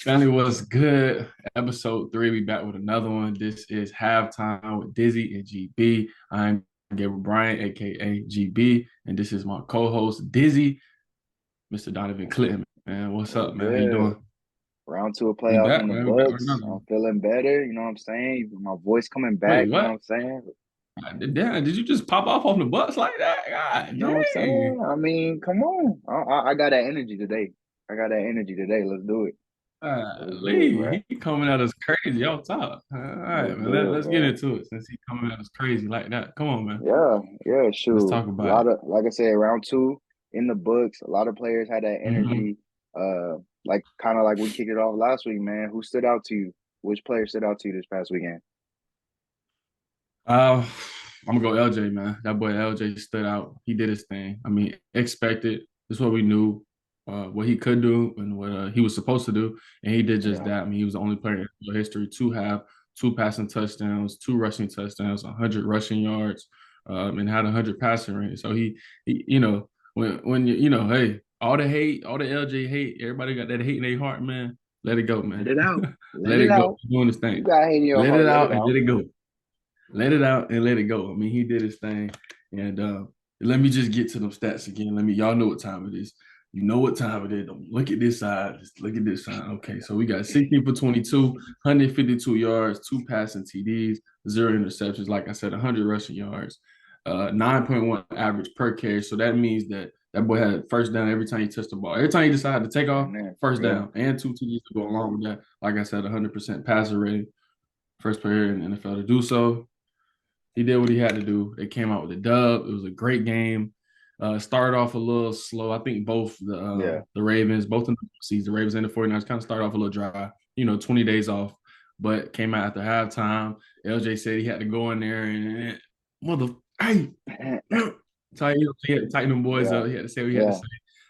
Family, was good? Episode 3. We back with another one. This is halftime with Dizzy and GB. I'm Gabriel Bryant, aka GB, and this is my co-host Dizzy, Mr. Donovan Clinton. Man, what's What's up, man? How you good? doing? Round two of We playoffs in back, the man. We back with books. another I'm one. feeling better. You know what I'm saying? My voice coming back. Wait, You know what what? I'm saying? Damn, did you just pop off on the bus like that? God You know what I'm dang. saying? I mean, come on. I got that energy today. I got that energy today. Let's do it. Let's do it, bro. Lee, he coming at us crazy off top. All right, Let's man. do it, Let's get bro. into it since he coming at us crazy like that. Come on, man. Yeah, yeah, Let's shoot. talk A about lot it. of, like I said, round two in the books. A lot of players had that Mm-hmm. energy. Like kind of like we kicked it off last week, man. Who stood out to you? Which player stood out to you this past weekend? I'm gonna go LJ, man. That boy LJ stood out. He did his thing. I mean, expected. This is what we knew, what he could do and what he was supposed to do, and he did just Yeah. that. I mean, he was the only player in history to have two passing touchdowns, two rushing touchdowns, 100 rushing yards, and had 100 passing range. So he, when hey, all the hate, all the LJ hate, everybody got that hate in their heart, man. Let it go, Let man. it out. Let Let it it go. out. He's doing his You thing. got hate in your Let it heart. Let out it and let out. it go. Let it out and let it go. I mean, he did his thing. And let me just get to them stats again. Y'all know what time it is. You know what time it is. Don't look at this side. Just look at this side. Okay, so we got 16 for 22, 152 yards, two passing TDs, zero interceptions. Like I said, 100 rushing yards, 9.1 average per carry. So that means that boy had first down every time he touched the ball. Every time he decided to take off, Damn near. first Yeah. down, and two TDs to go along with that. Like I said, 100% passer rating. First player in the NFL to do so. He did what he had to do. They came out with a dub. It was a great game. Started off a little slow. I think both Yeah. the Ravens, both in the season, the Ravens and the 49ers kind of started off a little dry, 20 days off, but came out after halftime. LJ said he had to go in there and mother, hey, he had to tighten them boys Yeah. up. He had to say what he had to Yeah. say.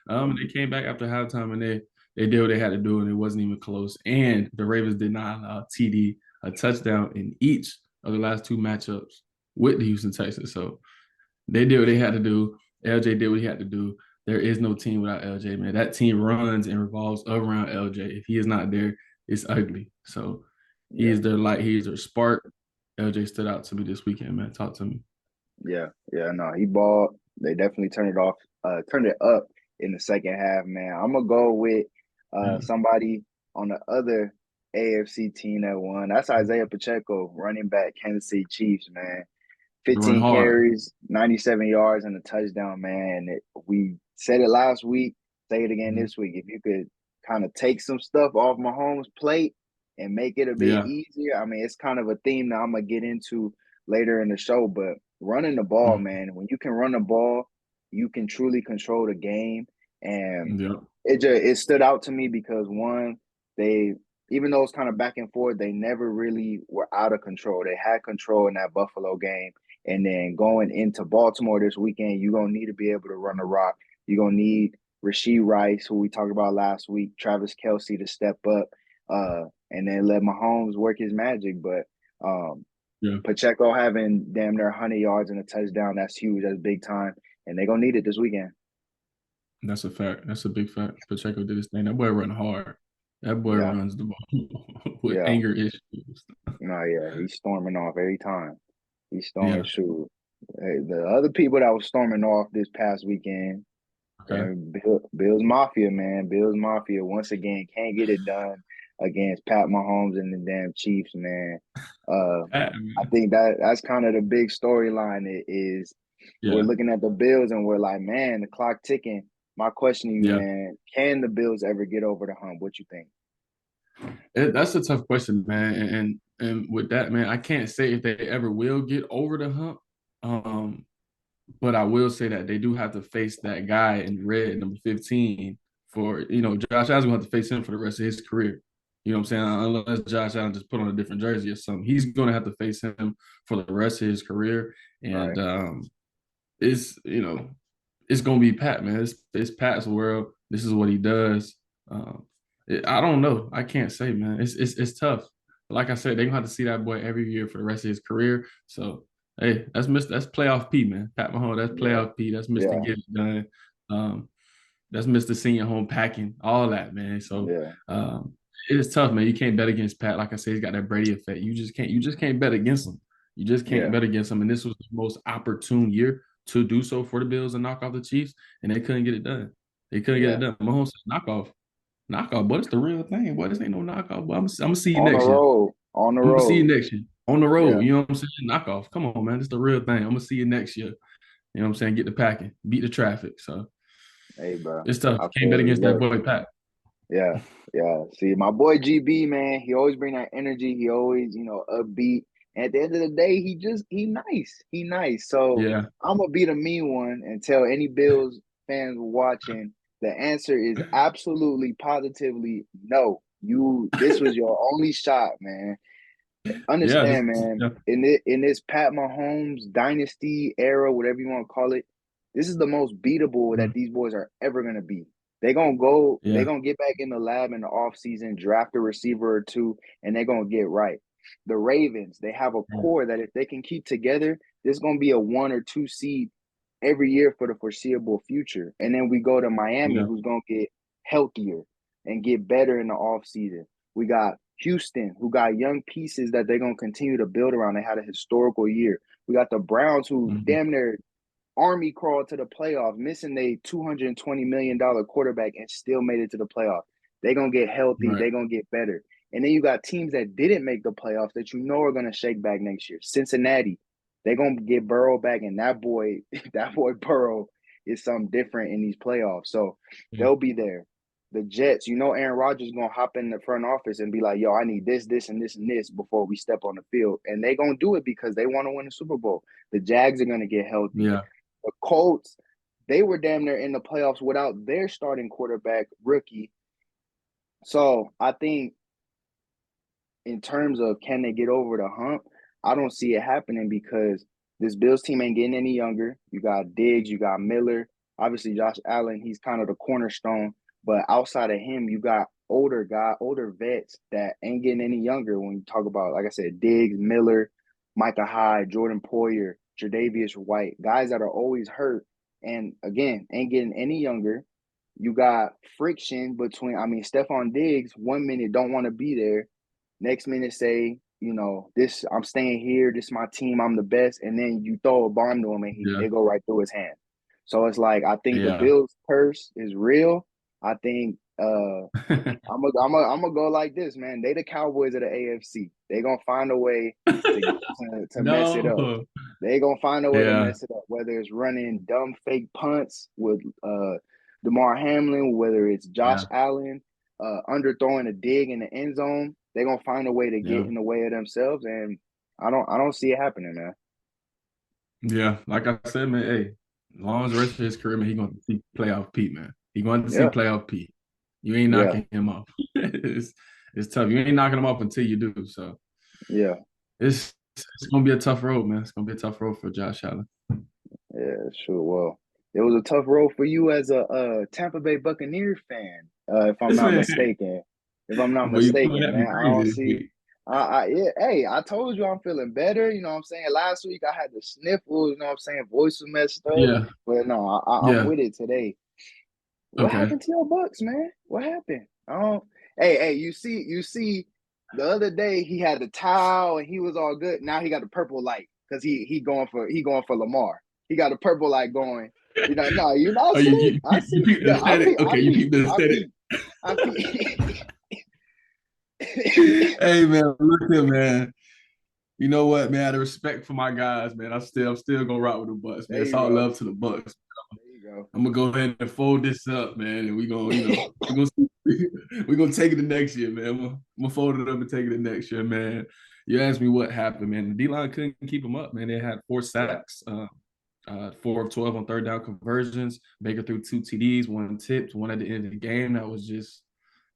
And they came back after halftime and they did what they had to do, and it wasn't even close. And the Ravens did not allow TD a touchdown in each of the last two matchups with the Houston Texans. So they did what they had to do. LJ did what he had to do. There is no team without LJ, man. That team runs and revolves around LJ. If he is not there, it's ugly. So he Yeah. is their light. He is their spark. LJ stood out to me this weekend, man. Talk to me. Yeah. Yeah. No, he balled. They definitely turned it up in the second half, man. I'm gonna go with Yeah. somebody on the other AFC team that won. That's Isaiah Pacheco, running back, Kansas City Chiefs, man. They run 15 hard. carries, 97 yards, and a touchdown, man. We said it last week, say it again Mhm. this week. If you could kind of take some stuff off Mahomes' plate and make it a bit Yeah. easier, I mean, it's kind of a theme that I'm going to get into later in the show, but running the ball, Mhm. man, when you can run the ball, you can truly control the game. And Yeah. it stood out to me because one, they even though it's kind of back and forth, they never really were out of control. They had control in that Buffalo game. And then going into Baltimore this weekend, you're gonna need to be able to run the rock. You're gonna need Rasheed Rice, who we talked about last week, Travis Kelsey to step up, and then let Mahomes work his magic. But um, Yeah. Pacheco having damn near 100 yards and a touchdown, that's huge. That's big time. And they're gonna need it this weekend. That's a fact. That's a big fact. Pacheco did his thing. That boy run hard. That boy Yeah, runs the ball with yeah. anger issues. No, yeah. He's storming off every time. He's storming Yeah. shoot. Hey, the other people that was storming off this past weekend, Okay. and Bills Mafia, man. Bills Mafia once again can't get it done against Pat Mahomes and the damn Chiefs, man. Uh, I Man. think that's kind of the big storyline is we're Yeah. looking at the Bills and we're like, man, the clock ticking. My question to you, Yeah. man, can the Bills ever get over the hump? What you think? That's a tough question, man. And with that, man, I can't say if they ever will get over the hump. Um, but I will say that they do have to face that guy in red, number 15, for Josh Allen's gonna have to face him for the rest of his career. You know what I'm saying? Unless Josh Allen just put on a different jersey or something, he's gonna have to face him for the rest of his career. And Right. it's it's gonna be Pat, man. It's Pat's world. This is what he does. I don't know. I can't say, man. It's tough. Like I said, they're gonna have to see that boy every year for the rest of his career. So hey, that's playoff P, man. Pat Mahomes, that's Yeah. playoff P. That's Mr. Yeah. Get It Done. Um, that's Mr. Senior Home Packing, all that, man. So Yeah. It's tough, man. You can't bet against Pat. Like I said, he's got that Brady effect. You just can't bet against him. You just can't Yeah, bet against him. And this was the most opportune year to do so for the Bills and knock off the Chiefs, and they couldn't get it done. They couldn't get it yeah. done. Mahomes said, knock off, boy. It's the real thing, boy. This ain't no knockoff. Boy. I'm gonna see you On the next year. road, on the I'm gonna see you road. next year on the road. Yeah. You know what I'm saying? Knock off. Come on, man. It's the real thing. I'm gonna see you next year. You know what I'm saying? Get the packing, beat the traffic. So Hey, bro. it's tough. I Can't bet feel you. against that Look. boy Pat. Yeah, yeah. See, my boy GB, man, he always bring that energy. He always, upbeat. And at the end of the day, he nice. He nice. So Yeah, I'm gonna be the mean one and tell any Bills fans watching the answer is absolutely positively no. This was your only shot, man. yeah. Understand, man. Yeah. In this Pat Mahomes dynasty era, whatever you want to call it, this is the most beatable that Mhm. these boys are ever gonna be. They're gonna go, they're Yeah. gonna get back in the lab in the offseason, draft a receiver or two, and they're gonna get right. The Ravens, they have a core that if they can keep together, this is gonna be a 1 or 2 seed every year for the foreseeable future. And then we go to Miami, Yeah. who's gonna get healthier and get better in the offseason. We got Houston, who got young pieces that they're gonna continue to build around. They had a historical year. We got the Browns, who Mhm. damn near army crawled to the playoff, missing a $220 million quarterback and still made it to the playoff. They're gonna get healthy, Right. they're gonna get better. And then you got teams that didn't make the playoffs that you know are gonna shake back next year. Cincinnati, they're gonna get Burrow back, and that boy, that boy Burrow is something different in these playoffs. So Yeah. they'll be there. The Jets, Aaron Rodgers is gonna hop in the front office and be like, "Yo, I need this, this, and this, and this before we step on the field," and they gonna do it because they want to win the Super Bowl. The Jags are gonna get healthy. Yeah. The Colts, they were damn near in the playoffs without their starting quarterback rookie. So I think in terms of can they get over the hump, I don't see it happening because this Bills team ain't getting any younger. You got Diggs, you got Miller, obviously Josh Allen, he's kind of the cornerstone. But outside of him, you got older vets that ain't getting any younger. When you talk about, like I said, Diggs, Miller, Micah Hyde, Jordan Poyer, Tre'Davious White, guys that are always hurt, and again, ain't getting any younger. You got friction between, Stephon Diggs, 1 minute don't want to be there. Next minute say, this I'm staying here, this is my team, I'm the best, and then you throw a bomb to him and Yeah. it go right through his hand. So it's like I think the Yeah. Bills curse is real. I think I'm gonna go like this, man. They the Cowboys of the AFC. They gonna find a way to mess it up. No. They gonna find a way to Yeah. mess it up. Whether it's running dumb fake punts with DeMar Hamlin, whether it's Josh Yeah. Allen underthrowing a dig in the end zone, they gonna find a way to get Yeah. in the way of themselves. And I don't see it happening, man. Yeah. Like I said, man, hey, as long as the rest of his career, man, he going to see playoff Pete, man. He going to see Yeah, playoff Pete. You ain't yeah, knocking him off. It's tough. You ain't knocking him off until you do. So yeah, it's gonna be a tough road, man. It's gonna be a tough road for Josh Allen. yeah. Sure. Well, it was a tough road for you as a Tampa Bay Buccaneers fan, if I'm This not man, mistaken. If I'm not boy, you coming mistaken, at me man, I don't crazy this see. week. Yeah, hey, I told you I'm feeling better. You know what I'm saying? Last week I had the sniffles. You know what I'm saying? Voice was messed up. Yeah. But no, I'm Yeah. with it today. What Okay. happened to your Bucks, man? What happened? I don't. Hey, you see. The other day he had the towel and he was all good. Now he got the purple light because he going for Lamar. He got the purple light going. No, you not Oh, see. I you see. peep the Look, aesthetic. Okay, you peep the I aesthetic. peep. I peep. Hey man, look here, man. You know what, man? Out of respect for my guys, man, I'm still gonna rock with the Bucks, man. There It's you all go. love to the Bucks. There you go. I'm gonna go ahead and fold this up, man, and we're gonna take it to next year, man. I'm gonna fold it up and take it to next year, man. You asked me what happened, man. The D-line couldn't keep them up, man. They had four Yeah. sacks, 4 of 12 on third down conversions. Baker threw 2 TDs, one tipped, one at the end of the game. That was just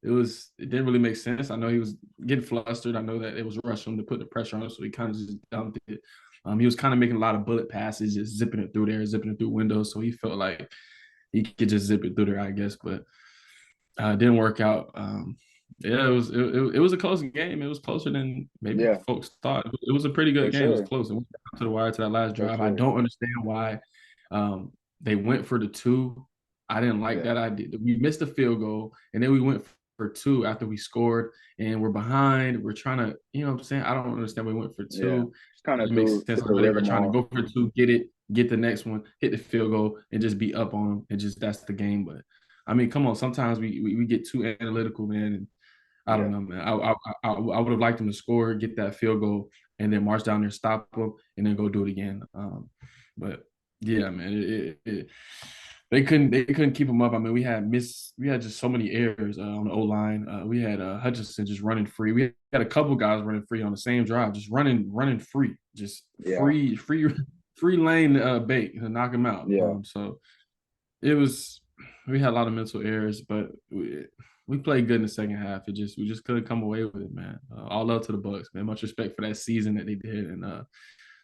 it didn't really make sense. I know he was getting flustered. I know that it was rushing him to put the pressure on him, so he kind of just dumped it. He was kind of making a lot of bullet passes, just zipping it through there, zipping it through windows. So he felt like he could just zip it through there, I guess. But it didn't work out. Yeah, it was a close game. It was closer than maybe Yeah. folks thought. It was a pretty good For game. It was sure. close. It went down to the wire to that last For drive. I sure. don't understand why they went for the two. I didn't like Yeah. that idea. We missed the field goal, and then we went for two after we scored and we're behind. We're trying to, you know what I'm saying? I don't understand. We went for Yeah, two. just kind of It makes threw sense. I the know they were rhythm trying to off. go for two, get it, get the next one, hit the field goal, and just be up on them. And just that's the game. But I mean, come on. Sometimes we get too analytical, man. And I don't Yeah, know, man. I would have liked them to score, get that field goal, and then march down there, stop them, and then go do it again. But yeah, man, they couldn't keep them up. I mean, we had just so many errors on the O line. We had Hutchinson just running free. We had a couple guys running free on the same drive, just running free, just yeah, free lane bait to knock him out. yeah. So it was we had a lot of mental errors, but we played good in the second half. We just couldn't come away with it, man. All love to the Bucks, man. Much respect for that season that they did, and the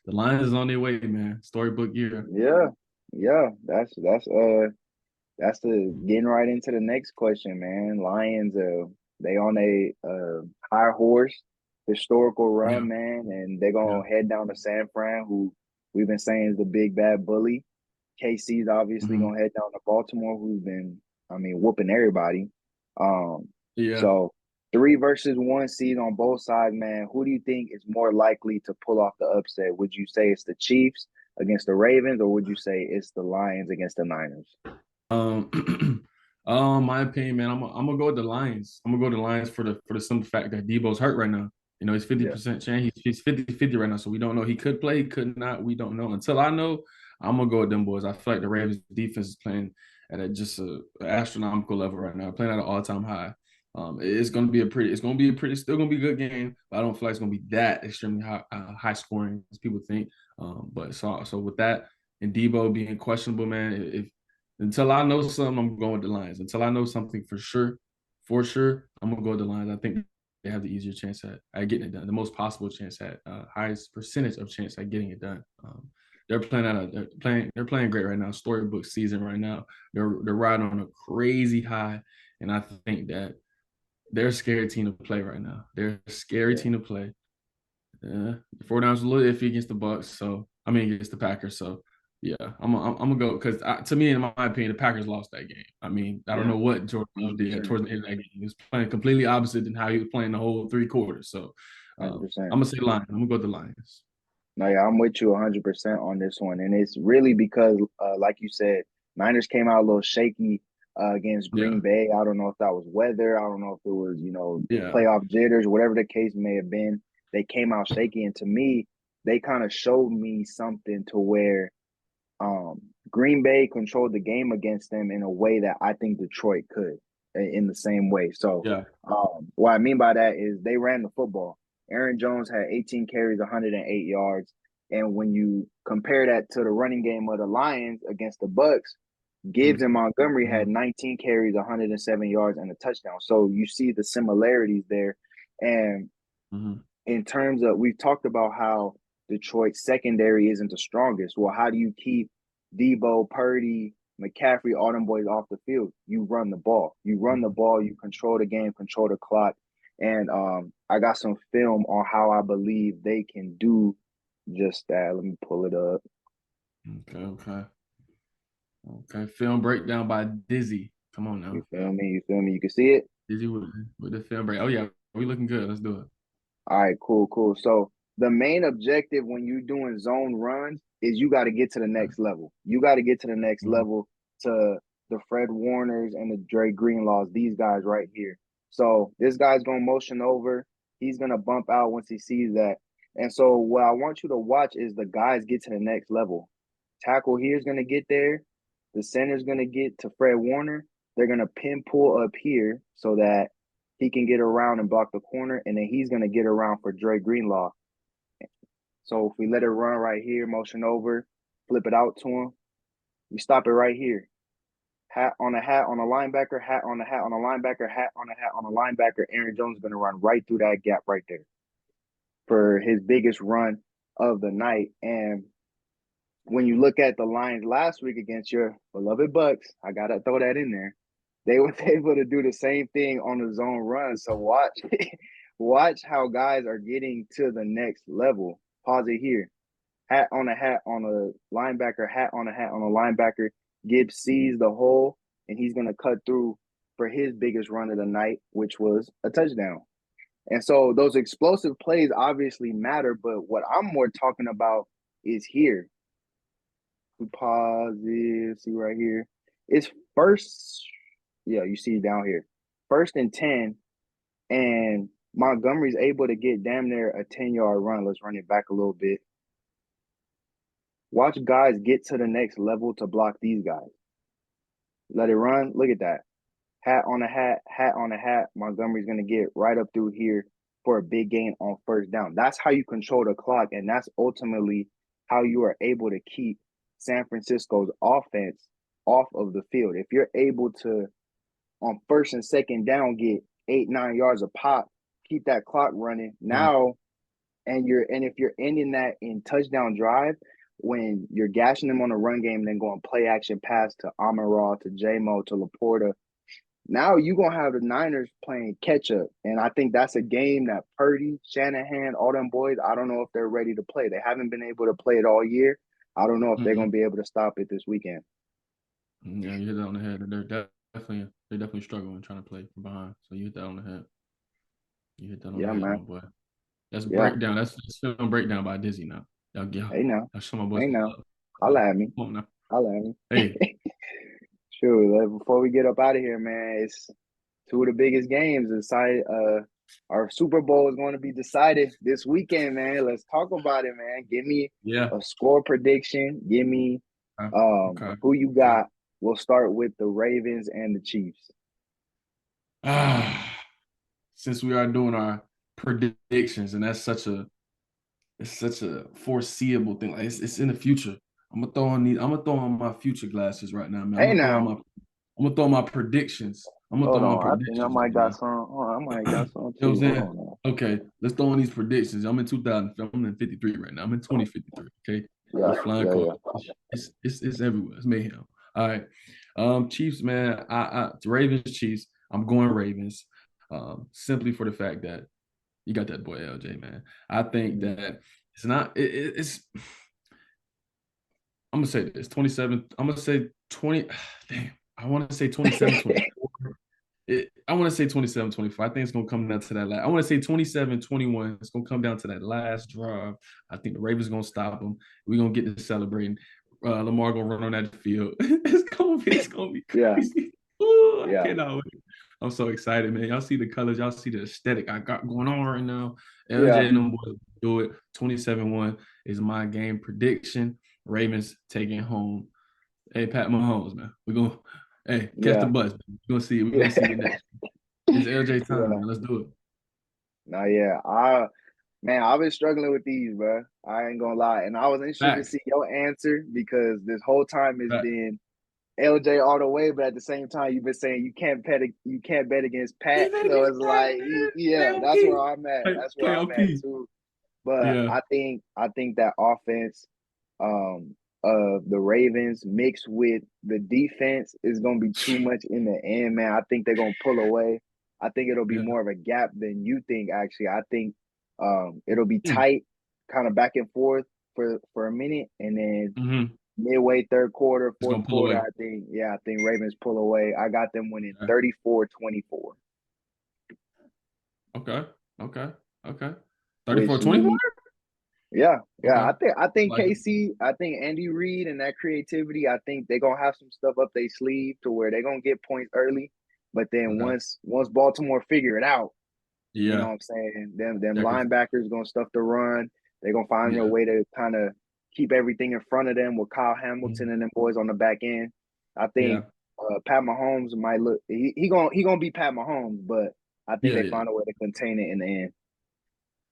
Lions is on their way, man. Storybook year. Yeah, yeah. That's the getting right into the next question, man. Lions, they on a high horse, historical Yeah, run, man, and they're yeah. gonna head down to San Fran, who we've been saying is the big bad bully. KC's obviously Hmm. gonna head down to Baltimore, who's been, I mean, whooping everybody. Um, Yeah. so 3 versus 1 seed on both sides, man. Who do you think is more likely to pull off the upset? Would you say it's the Chiefs against the Ravens, or would you say it's the Lions against the Niners? Um, my opinion, man, I'm gonna go with the Lions. I'm gonna go with the Lions for the simple fact that Debo's hurt right now. You know, he's Yeah, 50% chance. He's 50-50 right now. So we don't know. He could play, he could not. We don't know. Until I know, I'm gonna go with them boys. I feel like the Ravens defense is playing at just a astronomical level right now, playing at an all-time high. Still gonna be a good game, but I don't feel like it's gonna be that extremely high scoring as people think. But with that and Debo being questionable, man, if until I know something, I'm going with the Lions. Until I know something for sure, I'm gonna go with the Lions. I think they have the easier chance at getting it done, the most possible chance at highest percentage of chance at getting it done. They're playing great right now. Storybook season right now. They're riding on a crazy high, and I think that they're a scary team to play right now. They're a scary yeah, team to play. The 49ers a little iffy against the Bucks, so I mean against the Packers. So yeah, I'm gonna go because to me, in my opinion, the Packers lost that game. I mean, I don't yeah, know what Jordan Love did 100%, towards the end of that game. He was playing completely opposite than how he was playing the whole 3 quarters. So 100%. I'm gonna say Lions. I'm gonna go with the Lions. No, yeah, I'm with you 100% on this one, and it's really because, like you said, Niners came out a little shaky against Green Yeah, Bay. I don't know if that was weather. I don't know if it was, yeah, playoff jitters, whatever the case may have been. They came out shaky, and to me, they kind of showed me something to where Green Bay controlled the game against them in a way that I think Detroit could in the same way. So, yeah. what I mean by that is they ran the football. Aaron Jones had 18 carries, 108 yards. And when you compare that to the running game of the Lions against the Bucks, Gibbs and Montgomery Mm-hmm. had 19 carries, 107 yards, and a touchdown. So you see the similarities there. And Mm-hmm. in terms of, we've talked about how Detroit's secondary isn't the strongest. Well, how do you keep Debo, Purdy, McCaffrey, all them boys off the field? You run the ball. You run the ball. You control the game, control the clock. And I got some film on how I believe they can do just that. Let me pull it up. Okay. Film breakdown by Dizzy. Come on You now, feel me? You feel me? You can see it. Dizzy with the film break. Oh yeah, we looking good. Let's do it. All right, cool, cool. So the main objective when you're doing zone runs is you got to get to the next level. You got to get to the next Mm-hmm. level to the Fred Warners and the Dre Greenlaws, these guys right here. So this guy's gonna motion over. He's gonna bump out once he sees that. And so what I want you to watch is the guys get to the next level. Tackle here is gonna get there. The center's gonna get to Fred Warner. They're gonna pin pull up here so that he can get around and block the corner, and then he's gonna get around for Dre Greenlaw. So if we let it run right here, motion over, flip it out to him, we stop it right here. Hat on a linebacker, hat on a hat on a linebacker, hat on a hat on a linebacker. Aaron Jones is gonna run right through that gap right there for his biggest run of the night. And when you look at the Lions last week against your beloved Bucks, I gotta throw that in there. They were able to do the same thing on the zone run. So watch, watch how guys are getting to the next level. Pause it here. Hat on a linebacker, hat on a hat on a linebacker. Gibbs sees the hole and he's gonna cut through for his biggest run of the night, which was a touchdown. And so those explosive plays obviously matter, but what I'm more talking about is here. We pause this, see right here. It's first, yeah, you see down here. 1st and 10, and Montgomery's able to get damn near a 10-yard run. Let's run it back a little bit. Watch guys get to the next level to block these guys. Let it run. Look at that. Hat on a hat, hat on a hat. Montgomery's going to get right up through here for a big gain on 1st down. That's how you control the clock, and that's ultimately how you are able to keep San Francisco's offense off of the field. If you're able to, on 1st and 2nd down, get 8-9 yards a pop, keep that clock running now, and if you're ending that in touchdown drive, when you're gashing them on a run game, then going play action pass to Amon-Ra, to J-Mo, to Laporta, now you're going to have the Niners playing catch up. And I think that's a game that Purdy, Shanahan, all them boys, I don't know if they're ready to play. They haven't been able to play it all year. I don't know if they're going to be able to stop it this weekend. Yeah, you hit that on the head. They're definitely struggling trying to play from behind. So you hit that on the head. You hit that on the head, man. my boy. That's breakdown. That's film breakdown by Dizzy now. Hey now. I'll show my boys. Hey now. Holla at me. Come on now. Holla at me. Hey. Sure. Before we get up out of here, man, it's two of the biggest games decided. Our Super Bowl is going to be decided this weekend, man. Let's talk about it, man. Give me a score prediction. Give me who you got. We'll start with the Ravens and the Chiefs. Since we are doing our predictions, and that's such a foreseeable thing. Like it's in the future. I'm gonna throw on my future glasses right now, man. I'm gonna throw on my predictions. I'm gonna throw on my predictions. I might got some. I might got some too. You know what I'm saying? Okay, let's throw on these predictions. I'm in 2000. I'm in 53 right now. I'm in 2053. Okay, it's flying cars. It's everywhere. It's mayhem. All right, Chiefs, man. Ravens, Chiefs. I'm going Ravens. Simply for the fact that you got that boy LJ, man. I think that it's not. It's. I'm gonna say this. 27. I'm gonna say 20. Damn. I want to say 27, 24. I want to say 27, 24. I think it's going to come down to that. I want to say 27, 21. It's going to come down to that last drive. I think the Ravens going to stop them. We're going to get to celebrating. Lamar going to run on that field. It's going to be crazy. Ooh, I cannot wait. I'm so excited, man. Y'all see the colors. Y'all see the aesthetic I got going on right now. LJ and them boys do it. 27-1 is my game prediction. Ravens taking home. Hey, Pat Mahomes, man. We're going to catch the bus. We're gonna see it. We're gonna see it next. It's LJ time, man. Let's do it. I've been struggling with these, bro. I ain't gonna lie. And I was interested to see your answer because this whole time it's been LJ all the way, but at the same time you've been saying you can't bet against Pat. So it's like, that's where I'm at. That's where I'm at too. But I think that offense, the Ravens mixed with the defense is going to be too much in the end, man. I think they're going to pull away. I think it'll be more of a gap than you think, actually. I think it'll be tight, kind of back and forth for a minute, and then midway third quarter, fourth quarter, I think Ravens pull away. I got them winning 34-24. Okay. 34-24? Yeah. I think KC, I think Andy Reid and that creativity, I think they're gonna have some stuff up their sleeve to where they're gonna get points early. But then once Baltimore figure it out, you know what I'm saying? Them linebackers gonna stuff the run. They're gonna find a way to kind of keep everything in front of them with Kyle Hamilton and them boys on the back end. I think Pat Mahomes might look he gonna be Pat Mahomes, but I think they find a way to contain it in the end.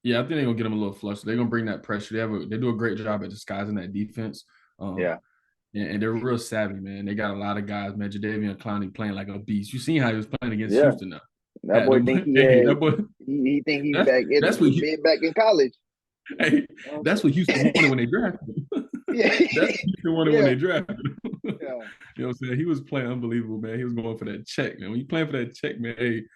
Yeah, I think they're gonna get them a little flushed. They're gonna bring that pressure. They do a great job at disguising that defense. And they're real savvy, man. They got a lot of guys, man. Jadeveon Clowney playing like a beast. You seen how he was playing against Houston now. That boy think he think he's back in college. Hey, that's what Houston wanted when they drafted him. That's what Houston wanted when they drafted him. You know what I'm saying? He was playing unbelievable, man. He was going for that check, man. When you playing for that check, man,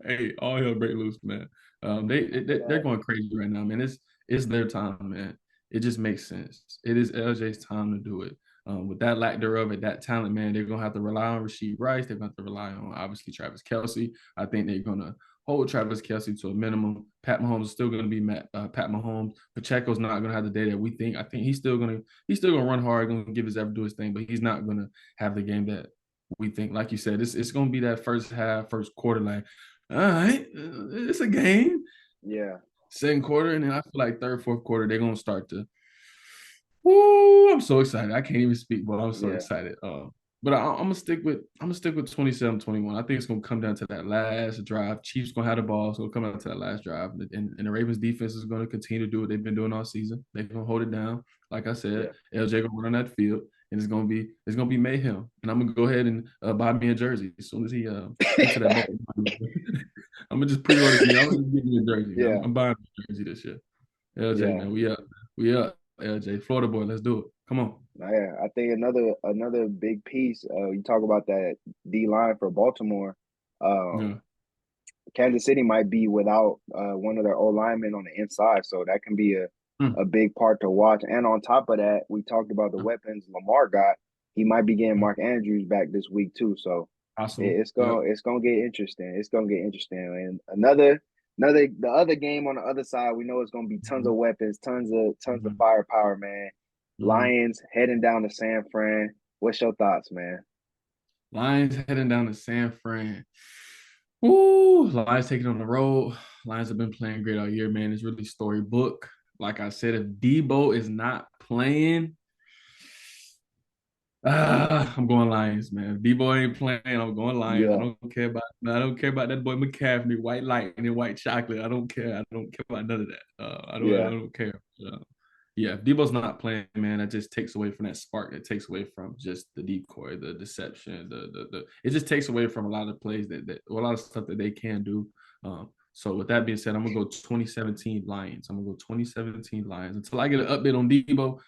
hey, all hell break loose, man. They're going crazy right now, man. It's their time, man. It just makes sense. It is LJ's time to do it. With that lack thereof at that talent, man, they're gonna have to rely on Rasheed Rice. They're gonna have to rely on obviously Travis Kelce. I think they're gonna hold Travis Kelce to a minimum. Pat Mahomes is still gonna be Pat Mahomes. Pacheco's not gonna have the day that we think. I think he's still gonna run hard, gonna give his effort, do his thing, but he's not gonna have the game that we think. Like you said, it's gonna be that first half, first quarter, like, all right, it's a game. Yeah, Second quarter, and then I feel like third, fourth quarter, they're gonna start to. Woo! I'm so excited. I can't even speak, but I'm so yeah, excited. But I'm gonna stick with 27-21. I think it's gonna come down to that last drive. Chiefs gonna have the ball. It's gonna come down to that last drive, and the Ravens defense is gonna continue to do what they've been doing all season. They're gonna hold it down. Like I said, yeah. LJ gonna run on that field, and it's gonna be mayhem. And I'm gonna go ahead and buy me a jersey as soon as he get to that ball. I'm gonna just pre-order me. I'm gonna just get me a jersey. Yeah, I'm buying a jersey this year. LJ, yeah. man, we up. LJ, Florida boy, let's do it. Come on. Yeah, I think another big piece. You talk about that D line for Baltimore. Yeah. Kansas City might be without one of their O linemen on the inside, so that can be Hmm. a big part to watch. And on top of that, we talked about the weapons Lamar got. He might be getting Mark Andrews back this week too. So Possible. Yep. it's gonna get interesting. It's gonna get interesting. And another the other game on the other side, we know it's gonna be tons of Mhm. weapons, tons of Mhm. firepower, man. Mhm. Lions heading down to San Fran. What's your thoughts, man? Lions heading down to San Fran. Woo! Lions taking on the road. Lions have been playing great all year, man. It's really storybook. Like I said, if Debo is not playing, I'm going Lions, man. If Debo ain't playing, I'm going Lions. I Yeah, don't care about that boy McCaffrey, white lightning, white chocolate. I don't care. I don't care about none of that. I yeah, don't care. Yeah, if Debo's not playing, man, that just takes away from that spark. That takes away from just the decoy, the deception, the it just takes away from a lot of plays a lot of stuff that they can do. So with that being said, I'm gonna go 2017 Lions. I'm gonna go 2017 Lions until I get an update on Debo.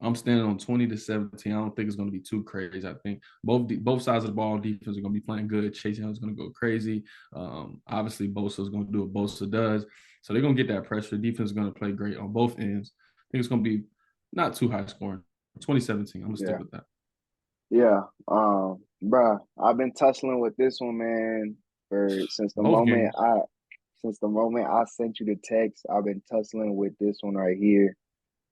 I'm standing on 20-17. I don't think it's going to be too crazy. I think both sides of the ball defense are going to be playing good. Chase Young is going to go crazy. Obviously, Bosa is going to do what Bosa does. So they're going to get that pressure. Defense is going to play great on both ends. I think it's going to be not too high scoring. 2017. I'm going to stick yeah, with that. yeah. Bruh, I've been tussling with this one, man, for Both games. since the moment I sent you the text. I've been tussling with this one right here.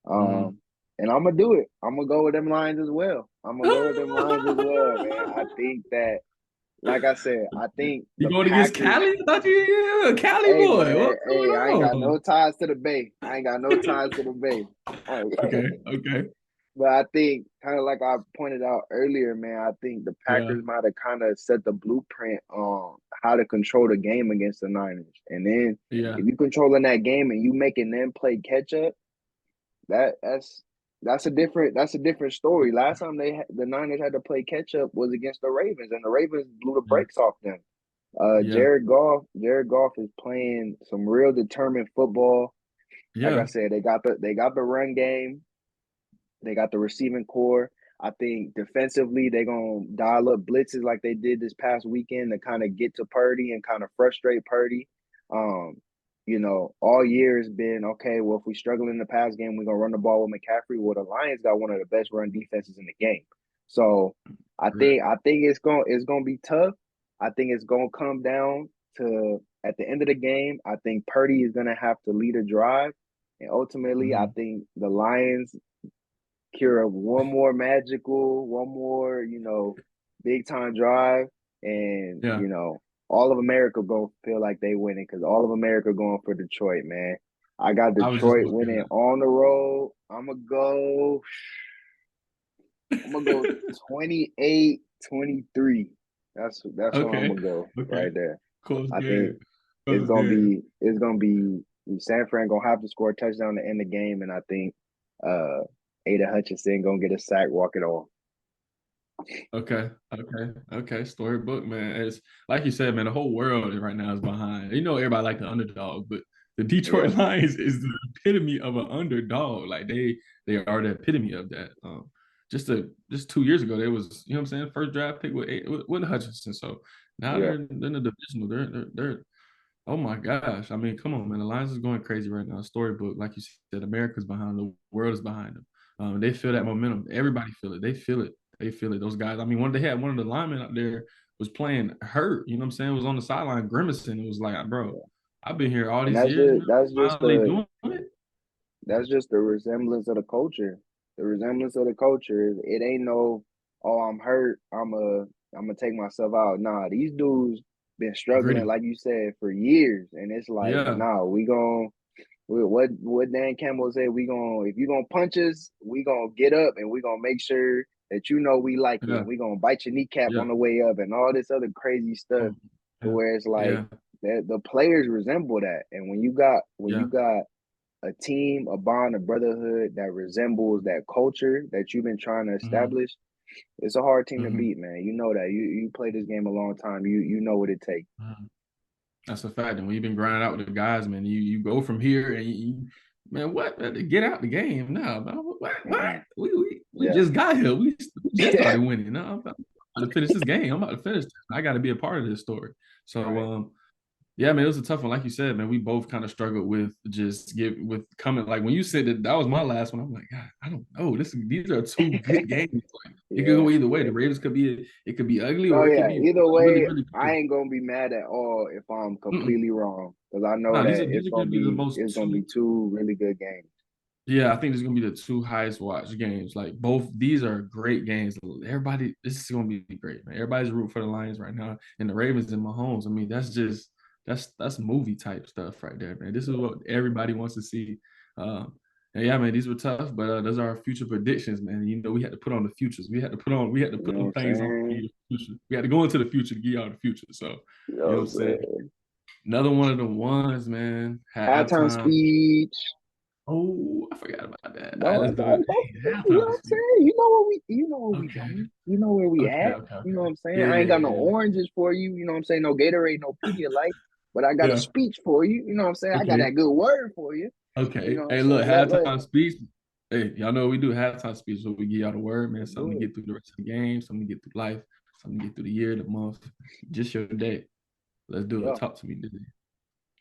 Mm-hmm. Um, and I'm gonna do it. I'm gonna go with them lines as well. I'm gonna go with them lines as well, man. I think that, like I said, I think You the going against Packers. Cali? I thought you a Cali Hey, boy. man, What's going hey, I ain't got no on? ties to the Bay. I ain't got no ties to the Bay. Okay. Okay. But I think, kind of like I pointed out earlier, man, I think the Yeah. Packers might have kind of set the blueprint on how to control the game against the Niners. And then Yeah. if you controlling that game and you making them play catch up, that that's a different story. Last time the Niners had to play catch up was against the Ravens, and the Ravens blew the Yeah. brakes off them. Yeah. Jared Goff is playing some real determined football. Like I Yeah. said, they got the run game. They got the receiving core. I think defensively they're gonna dial up blitzes like they did this past weekend to kind of get to Purdy and kind of frustrate Purdy. Um, all year has been okay. Well, if we struggle in the pass game, we're gonna run the ball with McCaffrey. Well, the Lions got one of the best run defenses in the game. So Correct. I think it's gonna be tough. I think it's gonna come down to at the end of the game. I think Purdy is gonna have to lead a drive. And ultimately, I Mhm. think the Lions cure up one more, big time drive, and Yeah. all of America gonna feel like they winning because all of America going for Detroit, man. I got I was just Detroit gonna winning say on the road. I'm gonna go that. 28-23. That's what I'm Okay. gonna go Okay. right there. Close I think game. Close game. it's gonna be San Fran gonna have to score a touchdown to end the game, and I think uh Ada Hutchinson gonna get a sack walking off. Okay. Okay. Okay. Storybook, man. It's like you said, man, the whole world right now is behind. Everybody like the underdog, but the Detroit Yeah, Lions is the epitome of an underdog. Like they are the epitome of that. Just 2 years ago, they was, you know what I'm saying, first draft pick with Hutchinson. So now yeah, they're in the divisional. They're oh my gosh. I mean, come on, man. The Lions is going crazy right now. Storybook, like you said, America's behind, the world is behind them. They feel that momentum. Everybody feel it. They feel it. They feel it. Those guys. I mean, they had one of the linemen out there was playing hurt. You know what I'm saying? Was on the sideline grimacing. It was like, bro, I've been here all And these years now. Finally doing it. that's just the resemblance of the culture. The resemblance of the culture is it ain't no, oh, I'm hurt. I'm gonna take myself out. Nah, these dudes been struggling, Gritty. like you said, for years. And it's like, Yeah. nah, what Dan Campbell said, we gonna if you gonna punch us, we gonna get up and we gonna make sure that you know we like it. Yeah. And we gonna bite your kneecap on Yeah. the way up and all this other crazy stuff. To Yeah. where it's like Yeah. that the players resemble that. And when you Yeah. got a team, a bond, a brotherhood that resembles that culture that you've been trying to Hmm. establish, it's a hard team to Hmm. beat, man. You know that. You play this game a long time. You know what it takes. Hmm. That's a fact. And when you've been grinding out with the guys, man, you go from here and man, what? Get out the game now, man. What? Mm-mm. We Yeah. just got here. We just Yeah. started winning. No, I'm about to finish this game. I'm about to finish this. I got to be a part of this story. So, Right. yeah, man, it was a tough one. Like you said, man, we both kind of struggled with with coming. Like when you said that was my last one, I'm like, God, I don't know. These are two good games. Like, it could Yeah. go either way. Yeah. The Ravens it could be ugly Oh or it could yeah. be Either really, way, really I good. ain't gonna be mad at all if I'm Mm-mm. completely wrong. Because I know No, that these are going to be the most it's gonna be two. two really good games. Yeah, I think this is gonna be the two highest watched games. Like both these are great games. Everybody, this is gonna be great, man. Everybody's rooting for the Lions right now, and the Ravens and Mahomes. I mean, that's movie type stuff right there, man. This is what everybody wants to see. And yeah, man, these were tough, but those are our future predictions, man. You know, we had to put on the futures. We had to You put know them what things on I'm saying? the future. We had to go into the future to give y'all the future. So, You you know know what I'm what I'm saying? saying? Another one of the ones, man. Halftime Halftime. speech. Oh, I forgot about that. All right, No, let's do it. Hey, you know halftime what I'm speech. saying? You know what we Okay. doing. You know where we Okay. at. Okay. You know Okay. what I'm saying? Yeah. I Yeah. ain't got no Yeah. oranges for you. You know what I'm saying? No Gatorade, no Pedialyte. But I got a Yeah. speech for you. You know what I'm saying? I got Okay. that good word for you. You Okay. know what I'm Hey, look, saying? Let halftime speech. Hey, y'all know what we do halftime speech. So we give y'all the word, man. Something do to it. get through the rest of the game, something to get through life, something to get through the year, the month, just your day. Let's do it. Yeah. Talk to me today.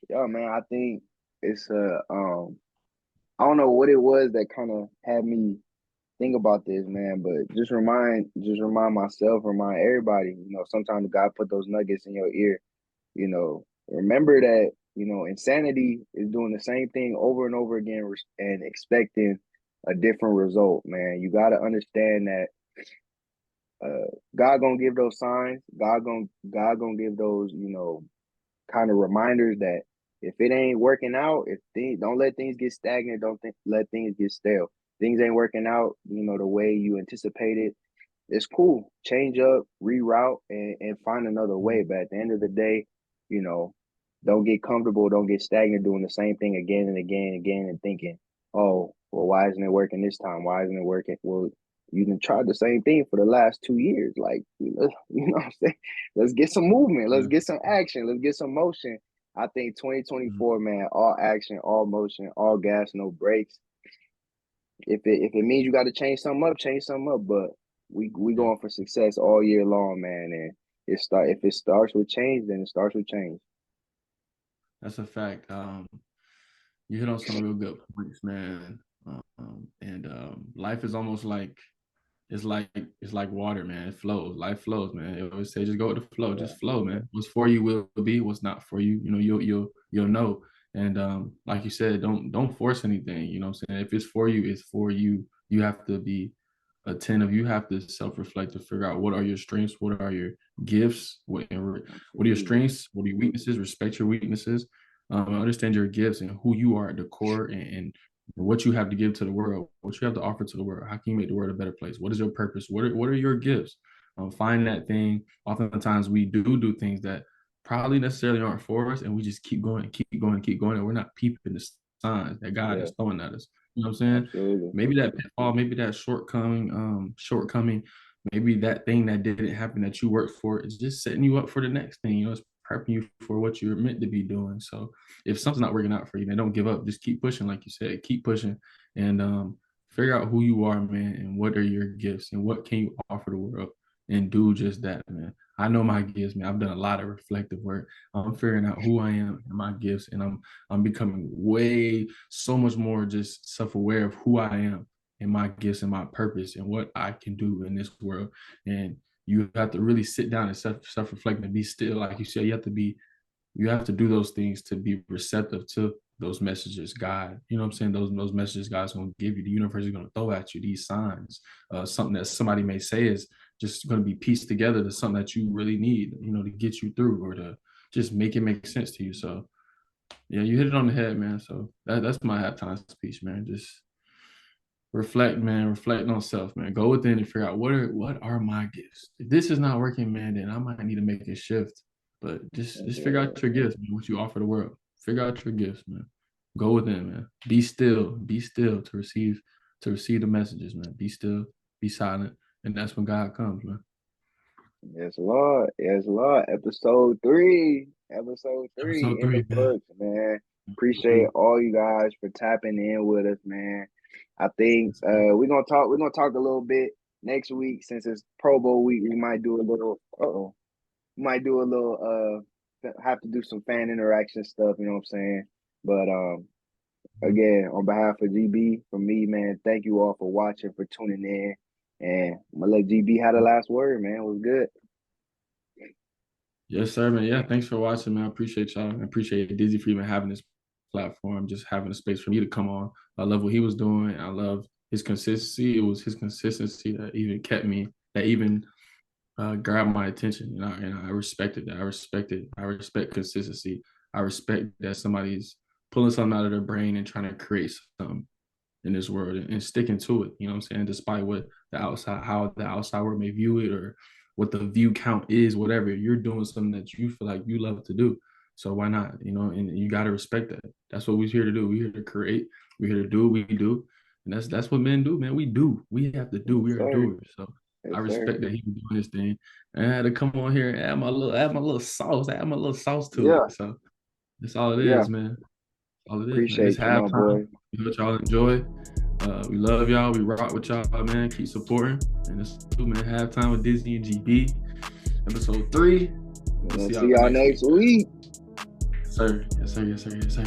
Yeah, man. I think it's I don't know what it was that kind of had me think about this, man, but just remind myself, remind everybody, sometimes God put those nuggets in your ear. Remember that, insanity is doing the same thing over and over again and expecting a different result, man. You got to understand that God gonna give those signs. God gonna give those, kind of reminders that if it ain't working out, if things don't let things get stagnant, let things get stale. Things ain't working out, the way you anticipated. It's cool. Change up, reroute, and find another way. But at the end of the day, you know, don't get comfortable, don't get stagnant doing the same thing again and again and again and thinking, oh, well, why isn't it working this time? Why isn't it working? Well, you done tried the same thing for the last 2 years. Like, you know what I'm saying? Let's get some movement. Let's Yeah. get some action. Let's get some motion. I think Mhm. 2024, man, all action, all motion, all gas, no brakes. If it means you got to change something up, change something up. But we Yeah. going for success all year long, man. And if it starts with change, then it starts with change. That's a fact. You hit on some real good points, man. And life is almost like it's like water, man. It flows. Life flows, man. They always say just go with the flow. Yeah, Just flow, man. What's for you will be. What's not for you, you'll know. And like you said, don't force anything. You know what I'm saying? If it's for you, it's for you. You have to be attentive. You have to self-reflect to figure out what are your strengths, what are your gifts, what are your absolutely. strengths, what are your weaknesses. Respect your weaknesses. Understand your gifts and who you are at the core, and what you have to give to the world, what you have to offer to the world. How can you make the world a better place? What is your purpose? What are your gifts? Find that thing. Oftentimes we do things that probably necessarily aren't for us, and we just keep going, keep going, keep going, and we're not peeping the signs that God Yeah, is throwing at us. You know what I'm saying? absolutely. Maybe that pitfall, maybe that shortcoming, maybe that thing that didn't happen that you worked for is just setting you up for the next thing. You know, it's prepping you for what you're meant to be doing. So if something's not working out for you, man, don't give up. Just keep pushing, like you said. Keep pushing, and figure out who you are, man, and what are your gifts, and what can you offer the world, and do just that, man. I know my gifts, man. I've done a lot of reflective work. I'm figuring out who I am and my gifts, and I'm becoming way so much more just self aware of who I am and my gifts and my purpose and what I can do in this world. And you have to really sit down and self-reflect and be still. Like you said, you have to do those things to be receptive to those messages God, you know what I'm saying, those messages God's going to give you. The universe is going to throw at you these signs. Something that somebody may say is just going to be pieced together to something that you really need, you know, to get you through or to just make it make sense to you. So yeah, you hit it on the head, man. So that's my halftime speech, man. Just reflect, man. Reflect on self, man. Go within and figure out what are my gifts. If this is not working, man, then I might need to make a shift. But just figure out your gifts, man. What you offer the world. Figure out your gifts, man. Go within, man. Be still. Be still to receive the messages, man. Be still. Be silent, and that's when God comes, man. Yes, Lord. Yes, Lord. Episode 3. Episode 3 Episode in the 3, man. books, man. Episode Appreciate 3. all you guys for tapping in with us, man. I think we're gonna talk a little bit next week since it's Pro Bowl week. We might do a little have to do some fan interaction stuff, you know what I'm saying? But again, on behalf of GB, from me, man, thank you all for watching, for tuning in. And I'm gonna let GB have the last word, man. It was good. Yes, sir, man. Yeah, thanks for watching, man. I appreciate y'all. I appreciate Dizzy for even having this platform, just having a space for me to come on. I love what he was doing. I love his consistency. It was his consistency that even kept me, that even grabbed my attention. And I respected that. I respect consistency. I respect that somebody's pulling something out of their brain and trying to create something in this world and sticking to it. You know what I'm saying? Despite how the outside world may view it or what the view count is, whatever, you're doing something that you feel like you love to do. So why not? You know, and you got to respect that. That's what we're here to do. We're here to create. We're here to do what we do. And that's what men do, man. We do. We have to do. We Yes, are sir. doers. So Yes, I sir. respect that he was doing his thing. And I had to come on here and add my little sauce, add my little sauce to Yeah, it. So that's all it yeah. is, man. All it is, man. It's Appreciate you, my halftime. boy. We hope y'all enjoy. We love y'all. We rock with y'all, man. Keep supporting. And it's man. Halftime with Disney and GB. Episode 3. We'll We'll see see y'all y'all next week. next week. Yes, sir. Yes, sir. Yes, sir. Yes, sir.